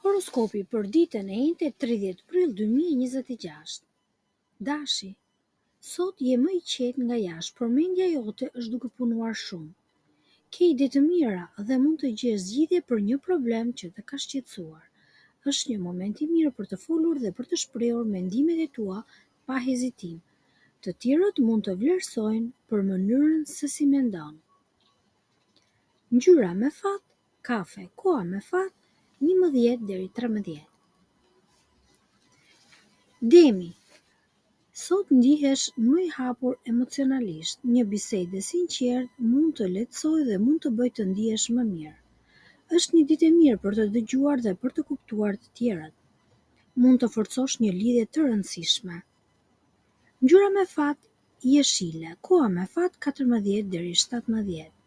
Horoskopi për ditën e njëjtë 30 prill 2026. Dashi, sot je më i qetë nga jashtë, por mendja jote është duke punuar shumë. Ke ide të mira dhe mund të gjesh zgjidhje për një problem që të ka shqetësuar. Është një moment i mirë për të folur dhe për të shprehur mendimet e tua pa hezitim. Të tjerët mund të vlerësojnë për mënyrën se si mendon. Ngjyra me fat, kafe, koha me fat, 11 deri 13. Demi, sot ndihesh më i hapur emocionalisht. Një bisedë e sinqertë mund të lehtësojë dhe mund të bëjë të ndihesh më mirë. Është një ditë e mirë për të dëgjuar dhe për të kuptuar të tjerët. Mund të forcosh një lidhje të rëndësishme. Ngjyra me fat, jeshile, koha me fat 14 deri 17.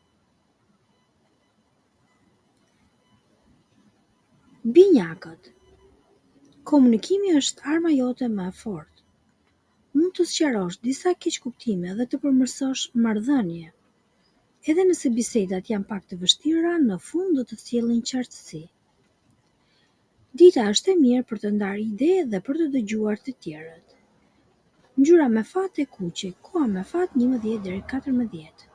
Binjakët, komunikimi është arma jote më e fortë. Mund të sqarosh disa keqkuptime dhe të përmirësosh marrëdhënie. Edhe nëse bisedat janë pak të vështira, në fund do të sjellin qartësi. Dita është e mirë për të ndarë ide dhe për të dëgjuar të tjerët. Ngjyra me fat e kuqe, koha me fat 11 deri 14.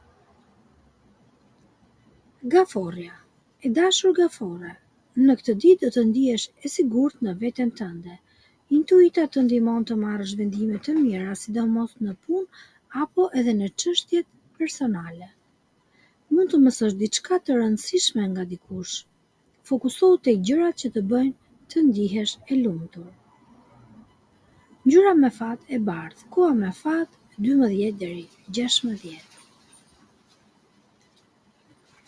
Gaforja, e dashur gafore, në këtë ditë do të ndihesh e sigurt në veten tënde. Intuita të ndihmon të marrësh vendime të mira, sidomos në punë apo edhe në çështjet personale. Mund të mësosh diçka të rëndësishme nga dikush. Fokusohu tek gjërat që të bëjnë të ndihesh e lumtur. Ngjyra me fat e bardhë, koha me fat 12 deri 16.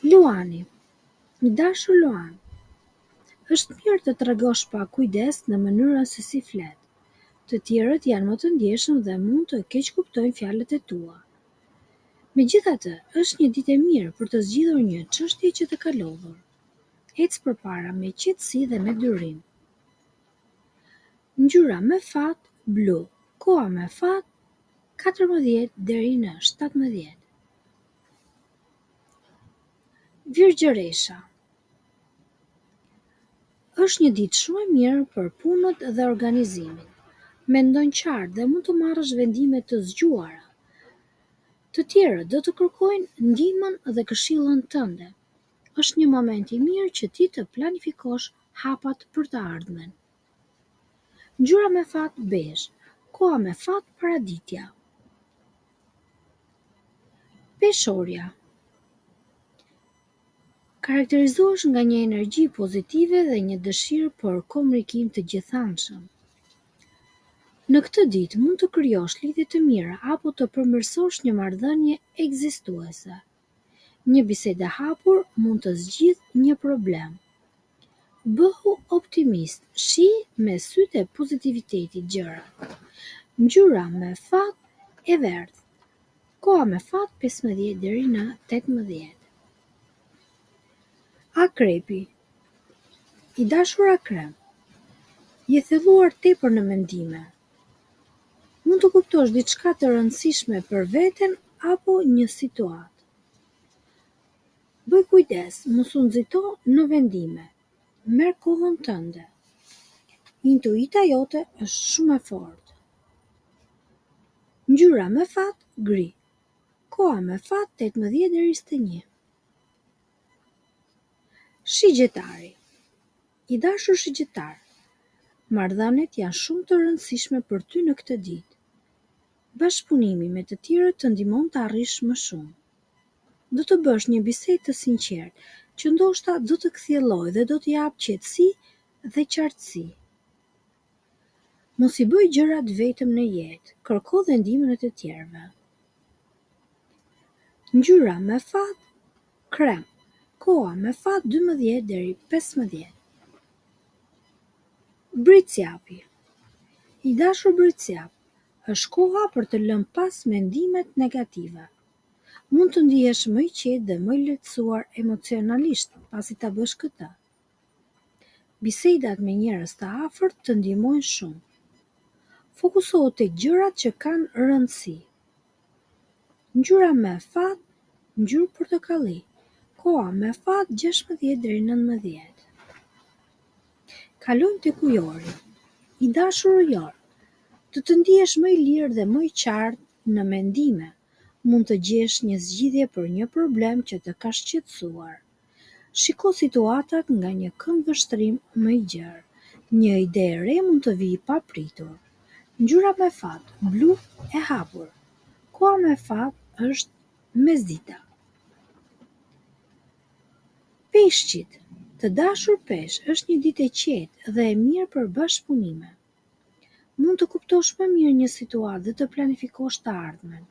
Luani, i dashur Luan, është mirë të tregosh pak kujdes në mënyrën se si flet. Të tjerët janë më të ndjeshëm dhe mund të keqkuptojnë fjalët e tua. Megjithatë, është një ditë e mirë për të zgjidhur një çështje që të ka lodhur. Ec përpara me qetësi dhe me durim. Ngjyra me fat blu, koha me fat 14 deri në 17. Virgjëresha, është një ditë shumë e mirë për punët dhe organizimin. Mendon qartë dhe mund të marrësh vendime të zgjuara. Të tjerët do të kërkojnë ndihmën dhe këshillën tënde. Është një moment i mirë që ti të planifikosh hapat për të ardhmen. Ngjyra me fat bezh, koha me fat paraditja. Peshorja, karakterizohesh nga një energji pozitive dhe një dëshirë për komunikim të gjithanshëm. Në këtë ditë mund të krijosh lidhje të mira apo të përmirësosh një marrëdhënie ekzistuese. Një bisedë e hapur mund të zgjidhë një problem. Bëhu optimist, shih me sytë e pozitivitetit gjërat. Ngjyra me fat e verdhë, koha me fat 15 deri në 18. Akrepi, i dashur akrep, je thelluar tepër në mendime. Mund të kuptosh diçka të rëndësishme për veten apo një situatë. Bëj kujdes, mos u nxito në vendime. Merr kohën tënde. Intuita jote është shumë e fortë. Ngjyra me fat gri, koha me fat 18 deri 21. Shigjetari, i dashur shigjetar, marrëdhëniet janë shumë të rëndësishme për ty në këtë ditë. Bashkëpunimi me të tjerët të ndihmon të arrish më shumë. Do të bësh një bisedë të sinqertë që ndoshta do të kthjellojë dhe do të japë qetësi dhe qartësi. Mos i bëj gjërat vetëm në jetë, kërko dhe ndihmën e të tjerëve. Ngjyra me fat krem, koha me fat 12 deri 15. Bricjapi, i dashur bricjap, është koha për të lënë pas mendimet negative. Mund të ndihesh më i qetë dhe më i lehtësuar emocionalisht pasi ta bësh këtë. Bisedat me njerëz të afërt të ndihmojnë shumë. Fokusohu tek gjërat që kanë rëndësi. Ngjyra me fat ngjyrë portokalli, koha me fat 16 deri 19. Kalojmë tek ujori. I dashur ujor, të ndihesh më i lirë dhe më i qartë në mendime, mund të gjesh një zgjidhje për një problem që të ka shqetësuar. Shiko situatat nga një këndvështrim më i gjerë. Një ide e re mund të vijë pa pritur. Ngjyra me fat, blu e hapur. Koha me fat është mesdita. Peshqit, të dashur pesh, është një ditë e qetë dhe e mirë për bashkëpunime. Mund të kuptosh më mirë një situatë dhe të planifikosh të ardhmen.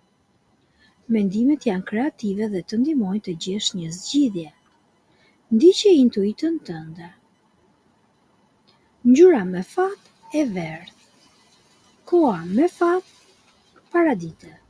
Mendimet janë kreative dhe të ndihmojnë të gjesh një zgjidhje. Ndiqe intuitën tënde. Ngjyra me fat e verdhë. Koha me fat, paradite.